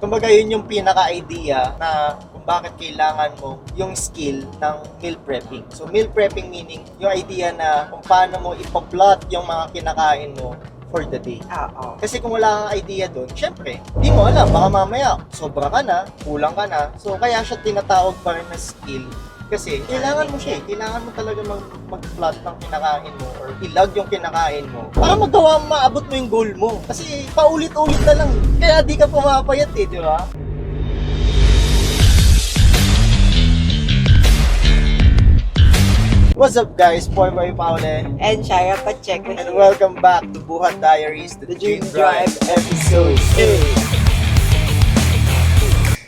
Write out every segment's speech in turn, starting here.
Kumbaga yun yung pinaka-idea na kung bakit kailangan mo yung skill ng meal prepping. So meal prepping meaning yung idea na kung paano mo ipa-plot yung mga kinakain mo for the day. Oo. Kasi kung wala kang idea doon, syempre, di mo alam, baka mamaya, sobra ka na, kulang ka na. So, kaya siya tinatawag pa rin na skill. Kasi, kailangan mo siya eh. Kailangan mo talaga mag-plot ng kinakain mo or ilag yung kinakain mo para magawa mo, maabot mo yung goal mo. Kasi, paulit-ulit na lang. Kaya di ka pumapayat eh, di ba? What's up guys? Boy Paule. And Shara Pacheco And here. welcome back to Buhat Diaries, the Dream Drive episode. Hey!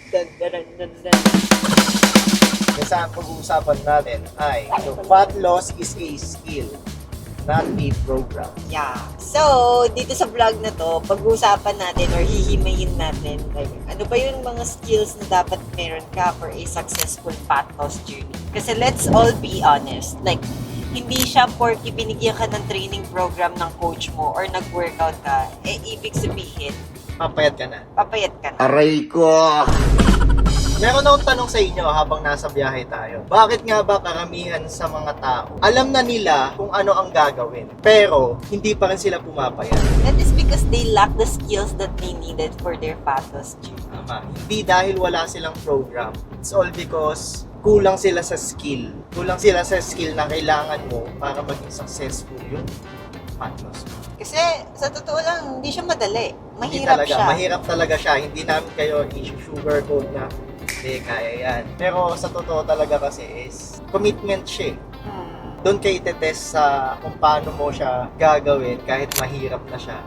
Dun, dun, dun, dun, dun. Kung saan pag-uusapan natin ay fat loss is a skill, not a program. Yeah. So, dito sa vlog na to, pag-uusapan natin or hihimayin natin, like, ano ba yung mga skills na dapat meron ka for a successful fat loss journey? Kasi let's all be honest, like, hindi siya porky binigyan ka ng training program ng coach mo or nag-workout ka, eh, ibig sabihin, Papayat ka na. papayat ka na. Aray ko! Meron akong tanong sa inyo habang nasa biyahe tayo. Bakit nga ba karamihan sa mga tao, alam na nila kung ano ang gagawin, pero hindi pa rin sila pumapayat? That is because they lack the skills that they needed for their fat loss journey. Tama. Hindi dahil wala silang program. It's all because kulang sila sa skill. Kulang sila sa skill na kailangan mo para maging successful yung fat loss mo. Kasi, sa totoo lang, hindi siya madali. Hindi Mahirap talaga. siya. Mahirap talaga siya. Hindi namin kayo i-sugarcoat na hindi, kaya yan. Pero sa totoo talaga kasi is commitment siya. Doon kayo itetest sa kung paano mo siya gagawin kahit mahirap na siya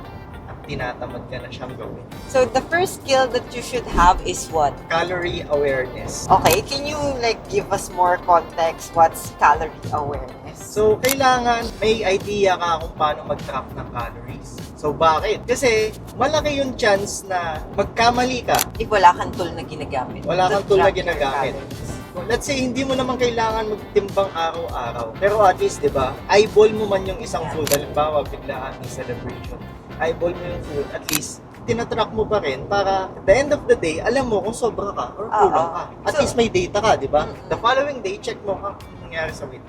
at tinatamad ka na siyang gawin. So, the first skill that you should have is what? Calorie awareness. Okay, can you like give us more context? What's calorie awareness? So, kailangan may idea ka kung paano mag-track ng calories. So, bakit? Kasi malaki yung chance na magkamali ka. If wala kang tool na ginagamit. Wala kang to tool na track your ginagamit. calories. Well, let's say, hindi mo naman kailangan magtimbang araw-araw. Pero at least, di ba, eyeball mo man yung isang food. Halimbawa, biglaan may celebration. Eyeball mo yung food. At least, tinatrack mo pa rin para at the end of the day, alam mo kung sobra ka or kulang ka. At So, least may data ka, di ba? Mm-mm. The following day, check mo kung nangyari sa weight.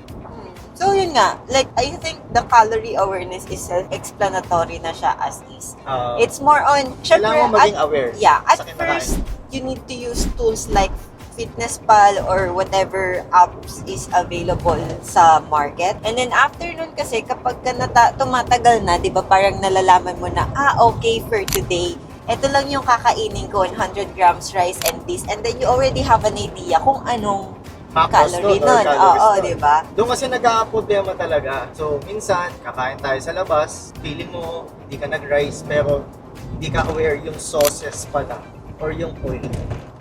So, yun nga. Like, I think the calorie awareness is self-explanatory na siya as is. It's more on, syempre, Kailangan mo maging aware at sa kinakain. first, you need to use tools like FitnessPal or whatever apps is available sa market. And then after nun kasi, kapag ka tumatagal na, di ba, parang nalalaman mo na, okay, for today, ito lang yung kakainin ko, 100 grams rice and this. And then you already have an idea kung anong Macros calorie nun or nun. calories Oo, nun. di ba? Doon kasi nag-a-problema talaga. So, minsan, kakain tayo sa labas, feeling mo, hindi ka nag-rice, pero hindi ka aware yung sauces pala or yung oil.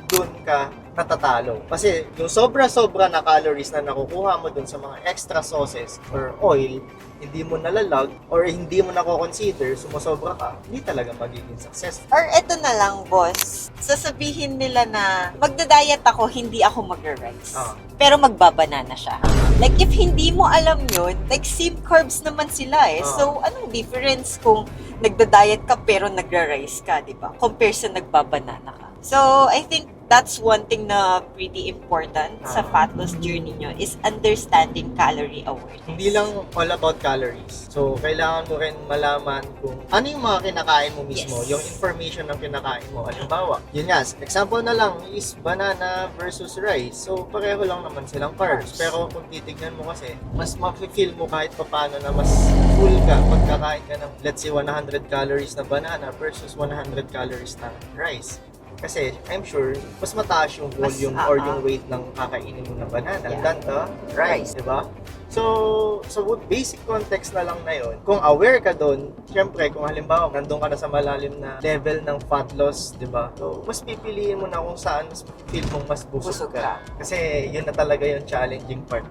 Doon ka natatalo. Kasi yung sobra-sobra na calories na nakukuha mo doon sa mga extra sauces or oil, hindi mo nalalag or hindi mo nako-consider, sumusobra ka, hindi talaga magiging successful. Or eto na lang, boss. Sasabihin nila na magda-diet ako, hindi ako mag-rice. Ah. Pero magbabanana siya. Like, if hindi mo alam yun, like, same carbs naman sila eh. Ah. So, anong difference kung nagda-diet ka pero nagra-rice ka, di ba? Compare sa nagbabanana ka. So, I think that's one thing na pretty important sa fat loss journey nyo is understanding calorie awareness. Hindi lang all about calories. So, kailangan mo rin malaman kung ano yung mga kinakain mo mismo, Yes. yung information ng kinakain mo. Halimbawa, yun nga, example na lang is banana versus rice. So, pareho lang naman silang carbs. Pero kung titignan mo kasi, mas ma-feel mo kahit paano na mas full ka pagkakain ka ng, let's say, 100 calories na banana versus 100 calories na rice. Kasi, I'm sure, mas mataas yung volume or yung weight ng kakainin mo na banana than the rice, di ba? So, basic context na lang na yun. Kung aware ka doon, syempre, kung halimbawa, nandun ka na sa malalim na level ng fat loss, di ba? So, mas pipiliin mo na kung saan mas feel mong mas busog ka. Kasi, yun na talaga yung challenging part.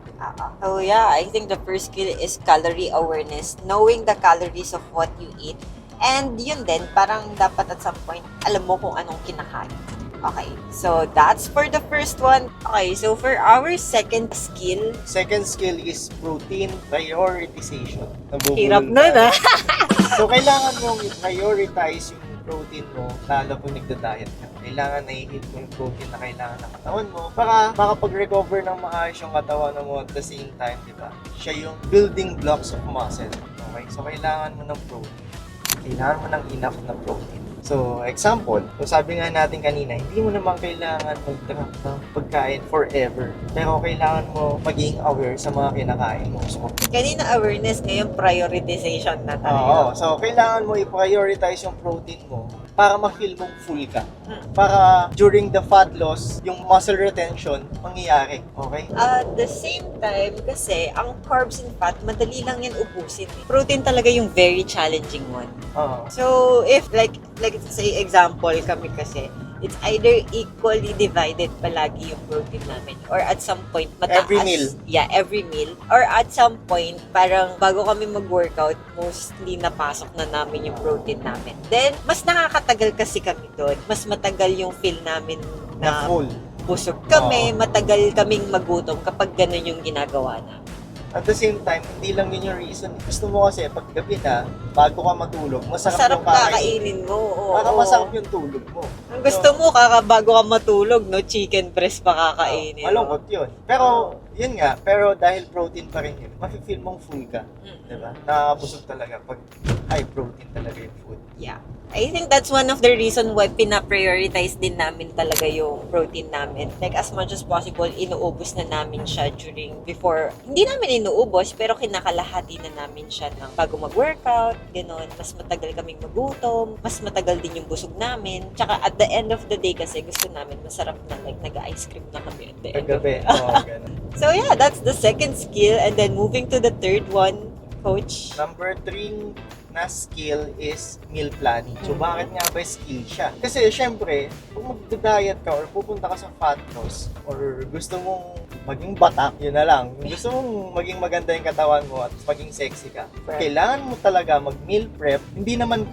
So yeah, I think the first skill is calorie awareness, knowing the calories of what you eat. And yun din, parang dapat at some point, alam mo kung anong kinakain. Okay, so that's for the first one. Okay, so for our second skill, Second skill is protein prioritization. hirap nun ah. So, kailangan mong i-prioritize yung protein mo, lalo kung nagda-diet ka. Kailangan na-hit mo yung protein na kailangan ng katawan mo para makapag-recover ng maayos yung katawan mo at the same time, di ba? Siya yung building blocks of muscle. Okay? So, kailangan mo ng protein. Kailangan mo ng enough na protein. So, example, kung sabi nga natin kanina, hindi mo naman kailangan mag-track ng pagkain forever. Pero kailangan mo maging aware sa mga kinakain mo. So, Kanina awareness, ngayon prioritization na tayo. oo. So, kailangan mo i-prioritize yung protein mo para ma-feel mong full ka. Hmm. Para during the fat loss, yung muscle retention, mangyayari. Okay? At the same time, kasi ang carbs and fat, madali lang yan ubusin. Protein talaga yung very challenging one. Oo. So, if like say example kami kasi, it's either equally divided palagi yung protein namin or at some point mataas. Every meal. Yeah, every meal. Or at some point, parang bago kami mag-workout, mostly napasok na namin yung protein namin. Then, mas nakakatagal kasi kami doon. Mas matagal yung feel namin Na na full. busog kami, Oo. matagal kaming magutom kapag ganun yung ginagawa namin. At the same time, hindi lang yun yung reason. Gusto mo kasi, pag gabi na, bago ka matulog, masarap Masarap yung kakainin. kakainin mo. Oo, Para oo. masarap yung tulog mo. Ang gusto mo, bago ka matulog, no, chicken breast pa kakainin. Malungkot yun. Pero, yun nga, pero dahil protein pa rin yun, mafe-feel mong full ka. Diba? Nakakabusog talaga pag high protein talaga yung food. Yeah. I think that's one of the reason why pina-prioritize din namin talaga yung protein namin. Like, as much as possible, inuubos na namin siya before, hindi namin inuubos, pero kinakalahati na namin siya ng bago mag-workout, gano'n. Mas matagal kaming magutom, mas matagal din yung busog namin. Tsaka at the end of the day kasi, gusto namin masarap na, like, nag-ice cream na kami at the end of Paggabi. Oo, ganun. So yeah, that's the second skill. And then moving to the third one, Coach. Number 3 na skill is meal planning. So, bakit nga ba skill siya? Kasi, syempre, kung mag-diet ka or pupunta ka sa fat loss or gusto mong maging batak, yun na lang. Gusto mong maging maganda yung katawan mo at maging sexy ka. Kailangan mo talaga mag-meal prep. Hindi naman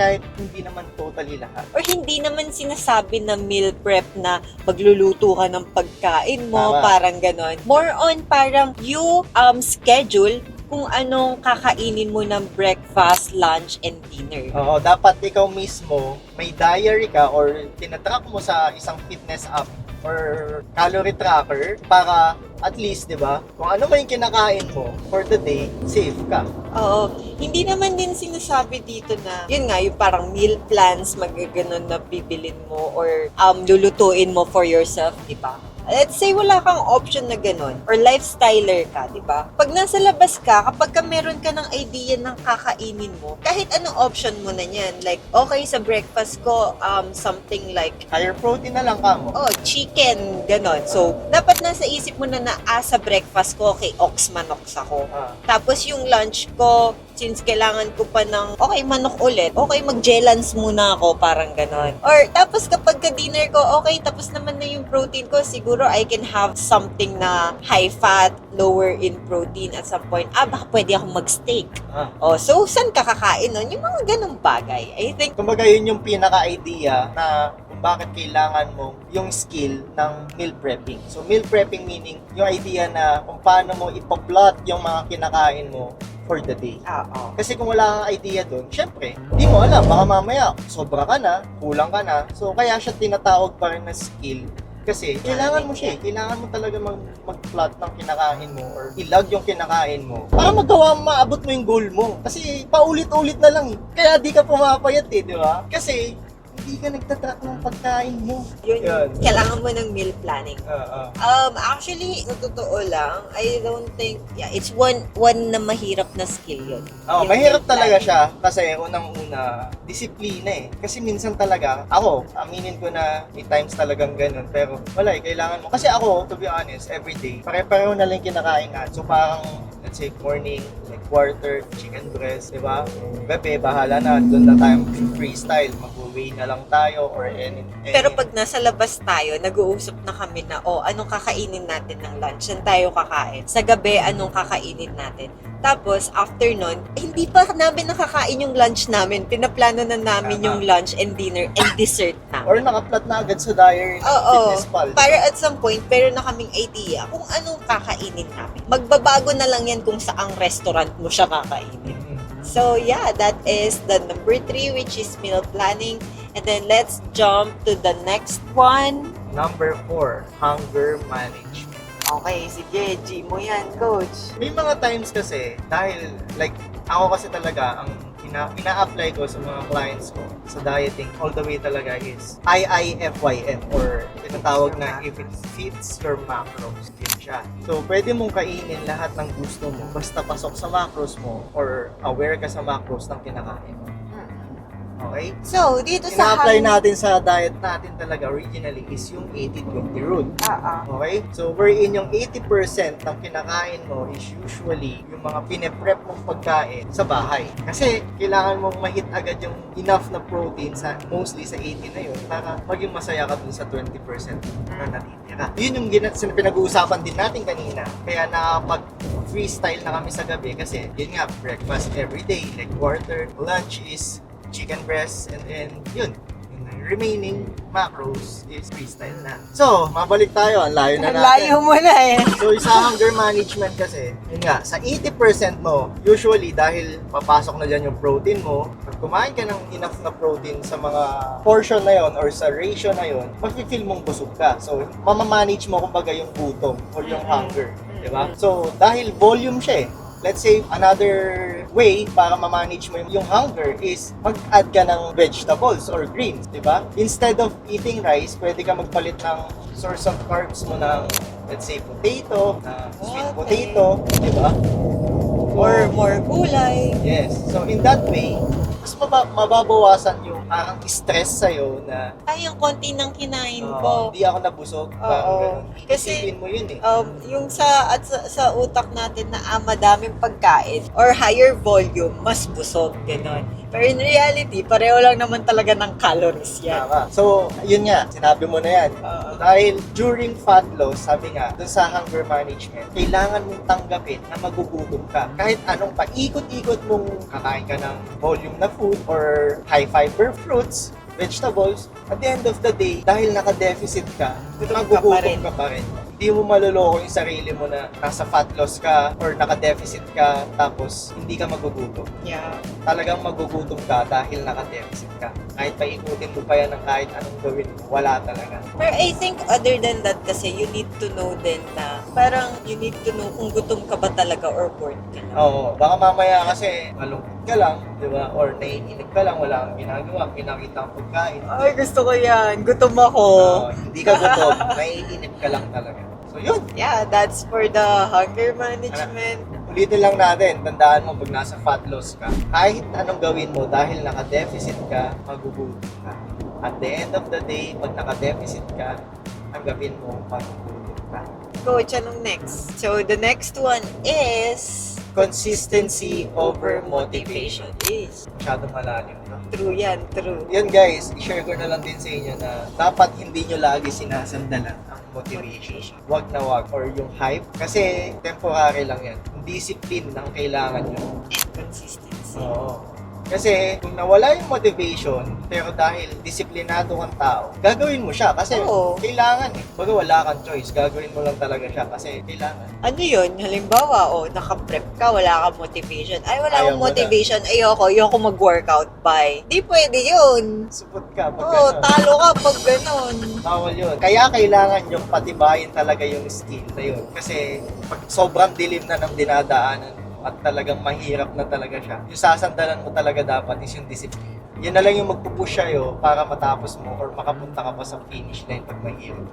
totally lahat. Or hindi naman sinasabi na meal prep na magluluto ka ng pagkain mo, Tama. parang ganon. More on parang you schedule kung anong kakainin mo ng breakfast, lunch, and dinner. Oo, dapat ikaw mismo may diary ka or tinatrack mo sa isang fitness app or calorie tracker para at least, di ba, kung ano man yung kinakain mo for the day, safe ka. Oo. Hindi naman din sinasabi dito na, yun nga, yung parang meal plans, magaganon na bibilin mo or lulutuin mo for yourself, di ba? Let's say wala kang option na ganun or lifestyler ka, di ba? Pag nasa labas ka, kapag ka meron ka ng idea ng kakainin mo, kahit anong option mo na yan, like, okay, sa breakfast ko, something like, Higher protein na lang ka mo. oh, chicken, ganon. So, dapat nasa isip mo na sa breakfast ko, okay, ox manok ako. Ah. Tapos yung lunch ko, since kailangan ko pa ng, okay, manok ulit, okay, mag-gelans muna ako, parang ganon. Or, tapos kapag ka-dinner ko, okay, tapos naman na yung protein ko, siguro I can have something na high fat, lower in protein at some point. Baka pwede akong mag-steak. Ah. Oh, so, saan ka kakain nun? Yung mga ganong bagay. I think, Kumbaga yun yung pinaka-idea na kung bakit kailangan mo yung skill ng meal prepping. So meal prepping meaning yung idea na kung paano mo ipa-plot yung mga kinakain mo for the day. oo. Kasi kung wala kang idea doon, syempre, di mo alam, baka mamaya sobra ka na, kulang ka na. So kaya siya tinatawag pa rin na skill. Kasi kailangan mo siya, kailangan mo talaga mag-plot ng kinakain mo or ilag yung kinakain mo para maabot mo yung goal mo. Kasi paulit-ulit na lang eh. Kaya di ka pumapayat eh, di ba? Kasi hindi ka nagtatrack ng pagkain mo. Yun. Kailangan mo ng meal planning. Actually, sa totoo lang, I don't think, it's one na mahirap na skill yun. Oh, Yung mahirap meal talaga planning. siya kasi unang-una, disiplina eh. Kasi minsan talaga, ako, aminin ko na may times talagang ganun. Pero wala eh, kailangan mo. Kasi ako, to be honest, everyday, pare-pareho na lang yung kinakain natin. So parang, let's say, morning, like quarter, chicken breast, di ba? Gabi, bahala na, doon na tayo freestyle. Mag-weigh na lang tayo or any. Pero pag nasa labas tayo, nag-uusap na kami na, anong kakainin natin ng lunch? Saan tayo kakain? Sa gabi, anong kakainin natin? Tapos, after nun, hindi pa namin nakakain yung lunch namin. Pinaplano na namin Tama. yung lunch and dinner and dessert na. Or naka-plot na agad sa diary ng Oo. fitness pal. Para at some point, meron na kaming idea kung anong kakainin namin. Magbabago na lang yan kung saang restaurant mo siya kakainin. So yeah, that is the number 3, which is meal planning. And then let's jump to the next one. Number 4, hunger management. Okay, sige, G mo yan, coach. May mga times kasi, dahil like, ako kasi talaga, ang ina-apply ko sa mga clients ko sa dieting all the way talaga is IIFYM or tinatawag na if it fits your macros, yun siya. So, pwede mong kainin lahat ng gusto mo basta pasok sa macros mo or aware ka sa macros ng kinakain mo. Okay? So, dito sa Ina-apply natin sa diet natin talaga originally is yung 80-20 rule. Okay? So, wherein yung 80% ng kinakain mo is usually yung mga pine-prep mong pagkain sa bahay. Kasi, kailangan mong ma-hit agad yung enough na protein sa mostly sa 80 na yun para maging masaya ka dun sa 20% na natitira. Yun yung pinag-uusapan din natin kanina. Kaya nakapag-freestyle na kami sa gabi kasi yun nga, breakfast everyday, like water, lunch is chicken breast, and then yun, yung remaining macros is freestyle na. So, mabalik tayo, ang layo na natin. Layo mo na eh. So, sa hunger management kasi, yun nga, sa 80% mo, usually dahil papasok na dyan yung protein mo, pag kumain ka ng enough na protein sa mga portion na yon or sa ratio na yon, mafe-feel mong busog ka. So, mamamanage mo kumbaga yung gutom or yung hunger. Diba? So, dahil volume siya eh. Let's say, another way para ma-manage mo yung hunger is mag-add ka ng vegetables or greens, di ba? Instead of eating rice, pwede ka magpalit ng source of carbs mo ng, let's say, potato, sweet potato, di ba? Or more gulay. Yes. So, in that way, mas mababawasan yung parang stress sa'yo na Ay, yung konti ng kinain ko. hindi ako nabusog. Parang ganun. Kasi, Isipin mo yun eh. yung sa utak natin na madaming pagkain or higher volume, mas busog, gano'n. Pero in reality, pareho lang naman talaga ng calories yan. Tama. So, yun nga, sinabi mo na yan. Dahil during fat loss, sabi nga, dun sa hunger management, kailangan mong tanggapin na magugutom ka. Kahit anong paikot-ikot mong kakain ka ng volume na food or high fiber fruits, vegetables, at the end of the day, dahil naka-deficit ka, magugutom ka pa rin. Hindi mo maloloko yung sarili mo na nasa fat loss ka or naka-deficit ka tapos hindi ka magugutom. Yeah. Talagang magugutom ka dahil naka-deficit ka. Kahit paikutin mo pa yan ng kahit anong gawin mo, wala talaga. Pero I think other than that kasi, you need to know din na parang you need to know kung gutom ka ba talaga or bored ka na. Oo, baka mamaya kasi malungkot ka lang, di ba? Or naiinip ka lang, wala kang ginagawa, pinakita ang pagkain. Ay, gusto ko yan. Gutom ako. Hindi ka gutom, naiinip ka lang talaga. So yun, Yeah, that's for the hunger management. ulitin lang natin, tandaan mo pag nasa fat loss ka, kahit anong gawin mo dahil naka-deficit ka, magugutom ka. At the end of the day, pag naka-deficit ka, tanggapin mo, magugutom ka. Coach, anong next? So, the next one is Consistency over motivation. Is Masyadong malalim, no? true yan, true. Yan guys, i-share ko na lang din sa inyo na dapat hindi nyo lagi sinasandalan ang motivation. Wag na wag or yung hype kasi temporary lang yan. Discipline ang kailangan nyo. Consistency. Oo. Kasi kung nawala yung motivation, pero dahil disiplinado kang tao, gagawin mo siya kasi Oo. kailangan eh. Baga wala kang choice, gagawin mo lang talaga siya kasi kailangan. Ano yun? Halimbawa, naka-prep ka, wala kang motivation. Ay, wala Ayaw akong mo motivation. Ayoko mag-workout. Bye. Di pwede yun. Supot ka pag Oo, ganun. talo ka pag ganun. Bawal yun. Kaya kailangan yung patibayin talaga yung skill na yun. Kasi pag sobrang dilim na ng dinadaanan at talagang mahirap na talaga siya, yung sasandalan mo talaga dapat is yung discipline. Yan na lang yung magpupush sa'yo para matapos mo or makapunta ka pa sa finish line pag mahirap.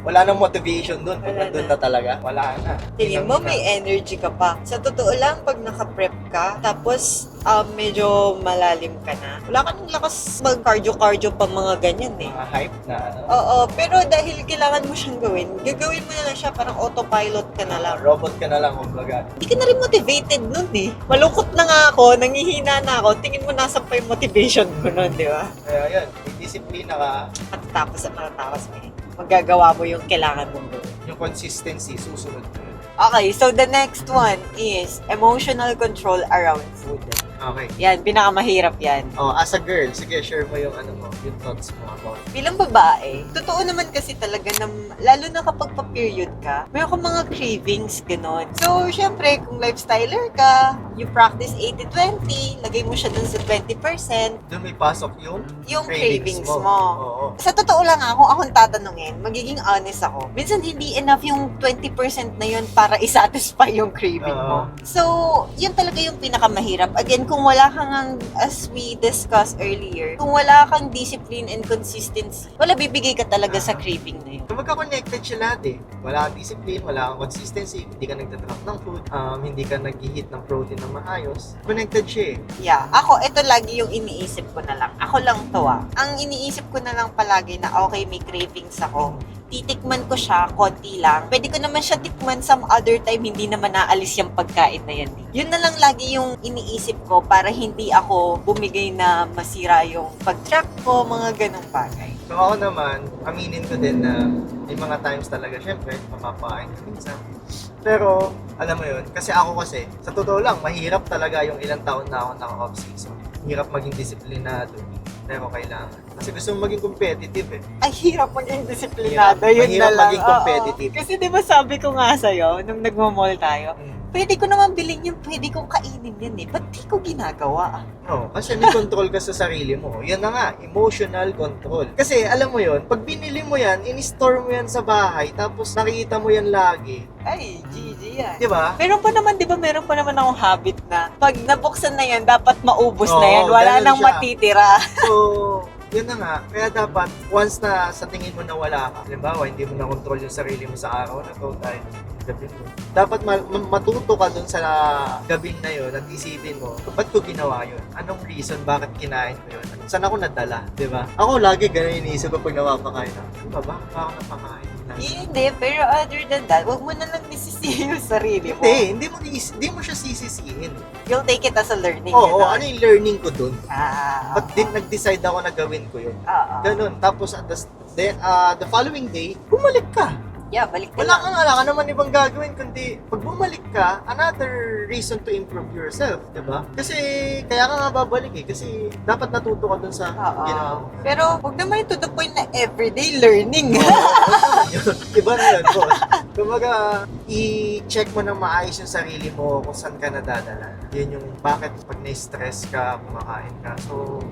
Wala nang motivation dun. Pag Wala nandun na. na talaga, wala na. Tingin mo, may energy ka pa. Sa totoo lang, pag naka-prep ka, tapos medyo malalim ka na, wala ka nang lakas mag-cardio-cardio pa mga ganyan eh. Mga hype na ano. Oo, pero dahil kailangan mo siyang gagawin mo na lang siya, parang autopilot ka na lang. Robot ka na lang, kumbaga. Hindi ka na rin motivated nun eh. Malungkot na nga ako, nangihina na ako, tingin mo nasa pa yung motivation ko nun, di ba? Kaya yan, may disiplina ka, Matatapos mo eh. Magagawa mo yung kailangan mong gawin. yung consistency, susunod mo yun. Okay, so the next one is emotional control around food. Okay. Yan, pinakamahirap yan. Oh, as a girl, sige, share mo yung ano mo, yung thoughts mo about Bilang babae, totoo naman kasi talaga na, lalo na kapag pa-period ka, mayroon kang mga cravings, gano'n. So, syempre, kung lifestyler ka, you practice 80-20, lagay mo siya dun sa 20%, doon may pasok yung cravings mo. Oo. Sa totoo lang kung akong tatanungin, magiging honest ako. Minsan hindi enough yung 20% na yun para isatisfy yung craving mo. So, yun talaga yung pinakamahirap. Again, kung wala kang, as we discussed earlier, kung wala kang discipline and consistency, wala bibigay ka talaga sa craving na yun. So, magka-connected siya lahat eh. Wala kang discipline, wala kang consistency, hindi ka nagtatrap ng food, hindi ka nag-hit ng protein na maayos. Connected siya eh. Yeah, ako, ito lagi yung iniisip ko na lang. Ako lang to Ang iniisip ko na lang palagi na okay, may cravings ako. Titikman ko siya, konti lang. Pwede ko naman siya tikman some other time, hindi naman naalis yung pagkain na yan. Yun na lang lagi yung iniisip ko para hindi ako bumigay na masira yung pag-track ko, mga ganong bagay. So ako naman, aminin ko din na may mga times talaga, syempre, mapapain ka minsan. Pero, alam mo yun, kasi sa totoo lang, mahirap talaga yung ilang taon na ako naka-off-season. Hirap maging disiplinado, pero kailangan. Kasi gusto mong maging competitive eh. Ay, hirap maging disiplinado. Yun Mahirap na lang. maging competitive. Oo. Kasi di ba sabi ko nga sa'yo, nung nagmamall tayo, pwede ko naman bilhin yun, pwede kong kainin yun eh. Ba't di ko ginagawa? No, kasi may control ka sa sarili mo. Yan na nga, emotional control. Kasi alam mo yun, pag binili mo yan, in-store mo yan sa bahay, tapos nakikita mo yan lagi. Ay, GG yan. Di ba? Meron pa naman akong habit na pag nabuksan na yan, dapat maubos na yan. Oo, Wala ganun nang siya. matitira. So, yun na nga. Kaya dapat, once na sa tingin mo na wala ka, halimbawa, hindi mo na control yung sarili mo sa araw na to, dahil gabi mo. Dapat matuto ka dun sa gabi na yun at isipin mo, ba't ko ginawa yun? Anong reason bakit kinain ko yun? Saan ako nadala? Di ba? Ako lagi ganun iniisip ko pag napapakain ako. Ano ba? Bakit ako napakain? Hindi, pero other than that, wag mo na lang nisisihin yung sarili mo. Hindi mo siya sisisihin. You'll take it as a learning. Oo, gano'n. ano yung learning ko dun? Ah, Ba't din nag-decide ako na gawin ko yun? oo. Ganun. Tapos the following day, bumalik ka. Yeah, balik ka Wala lang. ka naman ibang gagawin kundi pag bumalik ka, another reason to improve yourself, 'di ba? Kasi kaya ka nga babalik eh kasi dapat natuto ka dun sa Oo. ginawa mo. Pero wag naman to the point na everyday learning. Iba na yun, boss. Kumbaga, i-check mo ng maayos yung sarili mo kung saan ka nadadala. Yun yung bakit pag na-stress ka, kumakain ka. So,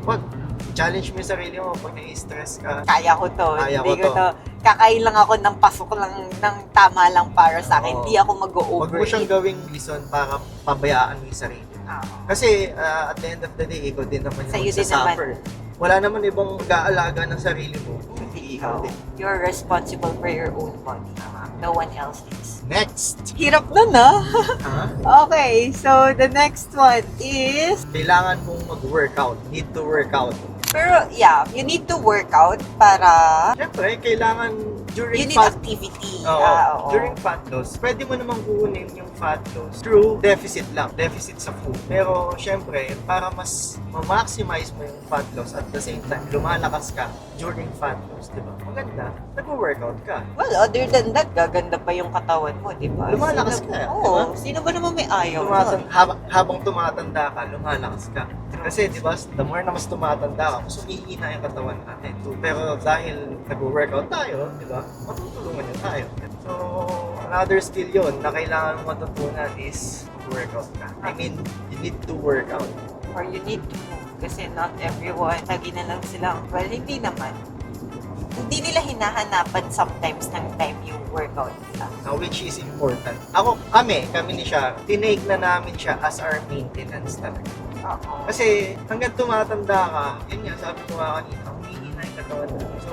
challenge mo yung sarili mo pag na-stress ka. Kaya ko to. Kaya Hindi ko to. Kakain lang ako ng pasok lang ng tama lang para sa akin. Oo. Hindi ako Huwag mag-overeat. mo siyang gawing reason para pabayaan mo yung sarili. Oo. Kasi at the end of the day, ikaw din naman Sa'yo yung din magsasuffer. Wala naman ibang mag-aalaga ng sarili mo. Hindi Ikaw din. You're responsible for your own body. No one else is. Next! Hirap na na. Ha? Okay, so the next one is... Kailangan mong mag-workout. Need to work out. Pero yeah, you need to work out para... Siyempre, kailangan during You need fat activity. Oo. Oo. During fat loss, pwede mo namang kukunin yung fat loss through deficit lang. Deficit sa food. Pero, syempre, para mas ma-maximize mo yung fat loss at the same time, lumalakas ka during fat loss, di ba? Maganda. Nag-workout ka. Well, other than that, gaganda pa yung katawan mo, di ba? Lumalakas ka, di Oo. ba? Sino ba naman may ayaw? Habang tumatanda ka, lumalakas ka. Kasi, di ba, the more na mas tumatanda ka, mas umihina yung katawan natin. Pero dahil nag-workout tayo, di ba, matutulungan yun tayo. So, another skill yun na kailangan mong matutunan is workout ka. I mean, you need to work out. Or you need to move. Kasi not everyone, lagi na lang silang, well, hindi naman. Hindi nila hinahanapan sometimes ng time yung workout nila. Which is important. Kami ni siya, tinake na namin siya as our maintenance talaga. Oo. Kasi hanggang tumatanda ka, yun nga, sabi ko nga kanina, humihina yung katawan natin. So,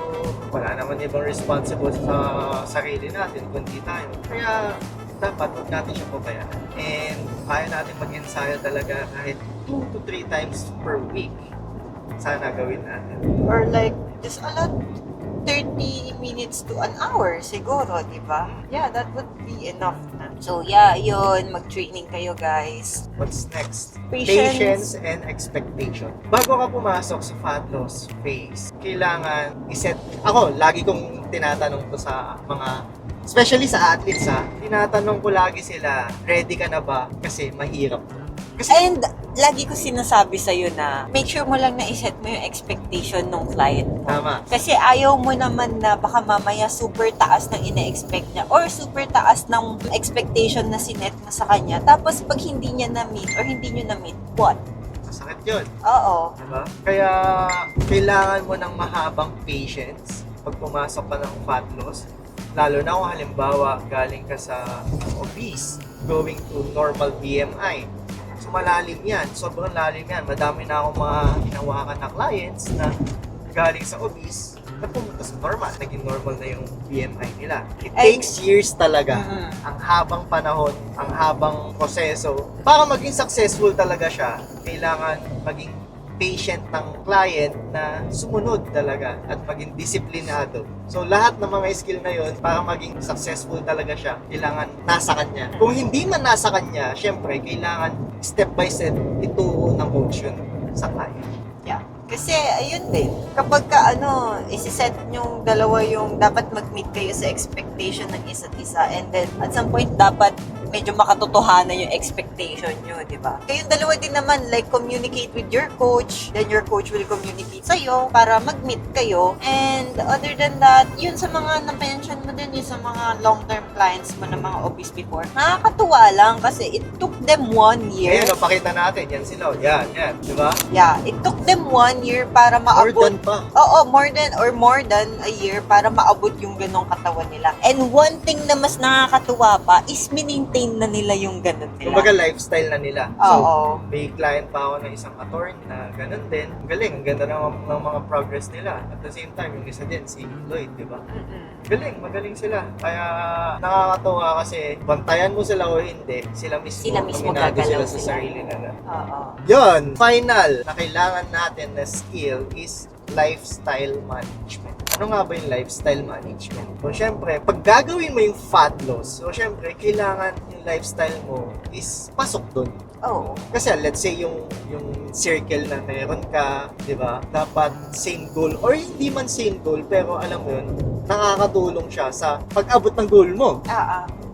wala naman ibang responsible sa sarili natin, kundi tayo. Kaya, dapat huwag natin siya pabayaan. And, kaya natin mag-ensayo talaga kahit 2 to 3 times per week. Sana gawin natin. Or like, just a lot, 30 minutes to an hour siguro, di ba? Yeah, that would be enough na. So yeah, yun, mag-training kayo guys. What's next? Patience. And expectation. Bago ka pumasok sa fat loss phase, kailangan iset. Ako, lagi kong tinatanong to sa mga, especially sa athletes tinatanong ko lagi sila, ready ka na ba? Kasi mahirap to. Kasi, And lagi ko sinasabi sa'yo na make sure mo lang na iset mo yung expectation ng client mo. tama. Kasi ayaw mo naman na baka mamaya super taas ng ine-expect niya or super taas ng expectation na sinet mo sa kanya. Tapos pag hindi niya na-meet or hindi niyo na-meet, what? Masakit yun. Oo. Diba? Kaya, kailangan mo ng mahabang patience pag pumasok ka ng fat loss. Lalo na kung halimbawa galing ka sa obese, going to normal BMI. So malalim yan, sobrang lalim yan. Madami na akong mga hinawakan na clients na galing sa obese na pumunta sa normal. Naging normal na yung BMI nila. It Ay. takes years talaga. Mm-mm. Ang habang panahon, ang habang proseso. Para maging successful talaga siya, kailangan maging patient ng client na sumunod talaga at maging disiplinado. So lahat ng mga skill na yun, para maging successful talaga siya, kailangan nasa kanya. Kung hindi man nasa kanya, syempre, kailangan step by step ituro ng coach yun sa client. Yeah. Kasi, ayun din, kapag ka, isiset yung dalawa yung dapat mag-meet kayo sa expectation ng isa't isa and then at some point dapat medyo makatotohanan yung expectation nyo, di ba? Kayong dalawa din naman, like, communicate with your coach, then your coach will communicate sa'yo para mag-meet kayo. And other than that, yun sa mga na-mention mo din, yun sa mga long-term clients mo na mga obese before, nakakatuwa lang kasi it took them 1 year. Ayan, pakita natin. Yan sila. Yan. Di ba? Yeah, it took them 1 year para More maabot. than pa. Oo, more than a year para maabot yung ganong katawan nila. And one thing na mas nakakatuwa pa is maintain na nila yung ganon nila. Kumbaga lifestyle na nila. Oo. May client pa ako na isang attorney na ganun din. Ang galing. Ang ganda ng mga progress nila. At the same time, yung isa din, si Lloyd, di ba? Galing. Magaling sila. Kaya nakakatuwa kasi bantayan mo sila o hindi, sila mismo aminado gagalaw sila sa sila. sarili nila. Oo. Yun, final na kailangan natin na skill is lifestyle management. Ano nga ba yung lifestyle management? So, syempre, pag gagawin mo yung fat loss, so, syempre, kailangan yung lifestyle mo is pasok dun. Oo. Kasi, let's say, yung circle na meron ka, di ba? Dapat same goal, or hindi man same goal, pero alam mo yun, nakakatulong siya sa pag-abot ng goal mo.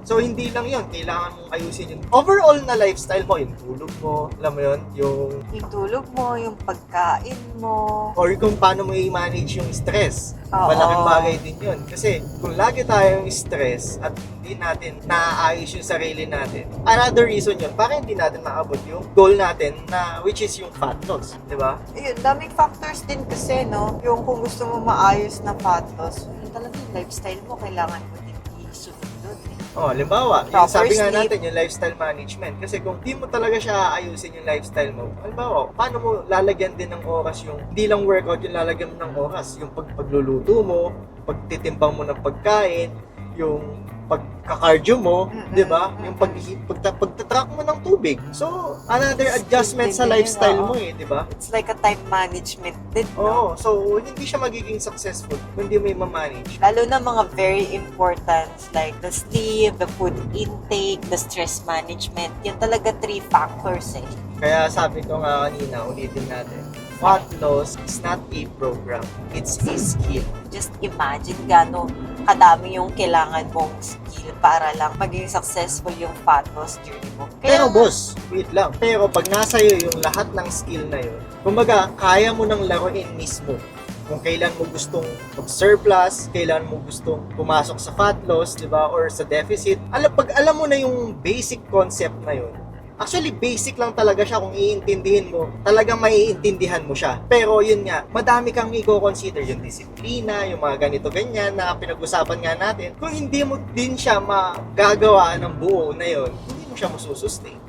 So, hindi lang yun. Kailangan mong ayusin yung overall na lifestyle mo. Yung tulog mo, alam mo yun, Yung tulog mo, yung pagkain mo. or kung paano mo i-manage yung stress. Oo. Malaking bagay din yun. Kasi kung lagi tayong stress at hindi natin naaayos yung sarili natin, another reason yun, para hindi natin maabot yung goal natin na which is yung fat loss. Di ba? Ayun, daming factors din kasi, no? Yung kung gusto mo maayos na fat loss, yun talaga yung lifestyle mo, kailangan mo din isunod doon. Oh, halimbawa, yung Proper sabi nga sleep. natin, yung lifestyle management. Kasi kung di mo talaga siya aayusin yung lifestyle mo, halimbawa, paano mo lalagyan din ng oras yung, di lang workout yung lalagyan mo ng oras, yung pagluluto mo, pagtitimbang mo ng pagkain, yung pagka-cardio mo, di ba? Yung pagtatrack mo ng tubig. So, another adjustment sa lifestyle mo di ba? It's like a time management din, Oo, no? so hindi siya magiging successful kung hindi mo yung ma-manage. Lalo na mga very important like the sleep, the food intake, the stress management. Yan talaga 3 factors eh. Kaya sabi ko nga kanina, ulitin natin, fat loss is not a program, it's a skill. Just imagine gaano kadami yung kailangan mong skill para lang maging successful yung fat loss journey mo. Pero boss, wait lang. Pero pag nasa iyo yung lahat ng skill na yun, kumbaga, kaya mo nang laruin mismo. Kung kailan mo gustong mag-surplus, kailan mo gustong pumasok sa fat loss, di ba? Or sa deficit. Pag alam mo na yung basic concept na yun, actually, basic lang talaga siya kung iintindihin mo. Talagang maiintindihan mo siya. Pero yun nga, madami kang i-consider yung disiplina, yung mga ganito-ganyan na pinag-usapan nga natin. Kung hindi mo din siya magagawa ng buo na yun, hindi mo siya masusustain.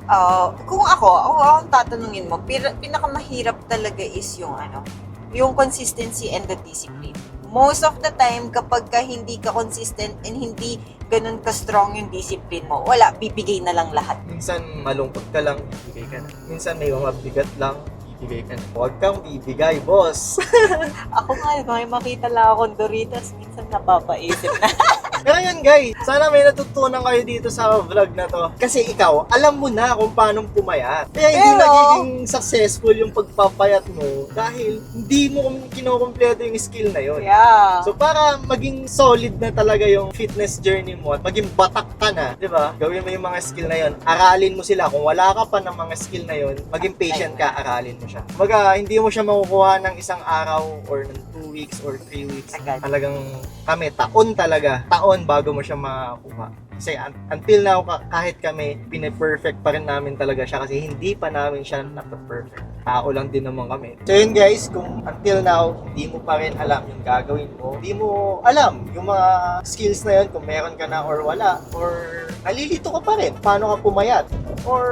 Kung ako ang tatanungin mo, pinakamahirap talaga is yung consistency and the discipline. Most of the time, kapag ka hindi ka consistent and hindi ganun ka-strong yung discipline mo, wala, bibigay na lang lahat. Minsan malungkot ka lang, bibigay ka na. Minsan may mga bigat lang, bibigay ka na. Huwag kang bibigay, boss! Ako nga, may makita lang akong Doritos, minsan napapaisip na. Pero yun guys, sana may natutunan kayo dito sa vlog na to. Kasi ikaw, alam mo na kung paano pumayat. Kaya hindi Pero- nagiging successful yung pagpapayat mo dahil hindi mo kinukumpleto yung skill na yun. Yeah. So para maging solid na talaga yung fitness journey mo at maging batak ka na, di ba? Gawin mo yung mga skill na yun. Aralin mo sila. Kung wala ka pa ng mga skill na yun, maging patient ka, aralin mo siya. Kumbaga, hindi mo siya makukuha ng isang araw or ng 2 weeks or 3 weeks. Agad. Talagang kami, taon talaga. Taon bago mo siya makuha. Kasi until now, kahit kami, pine-perfect pa rin namin talaga siya kasi hindi pa namin siya na-perfect. Tao lang din naman kami. So yun guys, kung until now, hindi mo pa rin alam yung gagawin mo, hindi mo alam yung mga skills na yun, kung meron ka na or wala, or nalilito ka pa rin, paano ka pumayat, or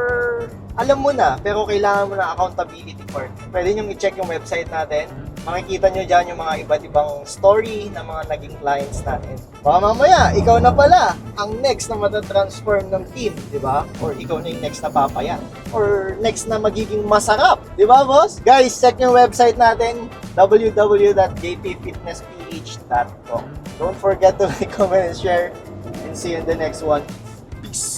alam mo na, pero kailangan mo na accountability part. Pwede nyo i-check yung website natin. Makikita nyo dyan yung mga iba't ibang story ng mga naging clients natin. Baka mamaya, ikaw na pala ang next na matatransform ng team, di ba? Or ikaw na yung next na papayat. Or next na magiging masarap, di ba boss? Guys, check yung website natin, www.jpfitnessph.com. Don't forget to like, comment, and share. And see you in the next one. Peace!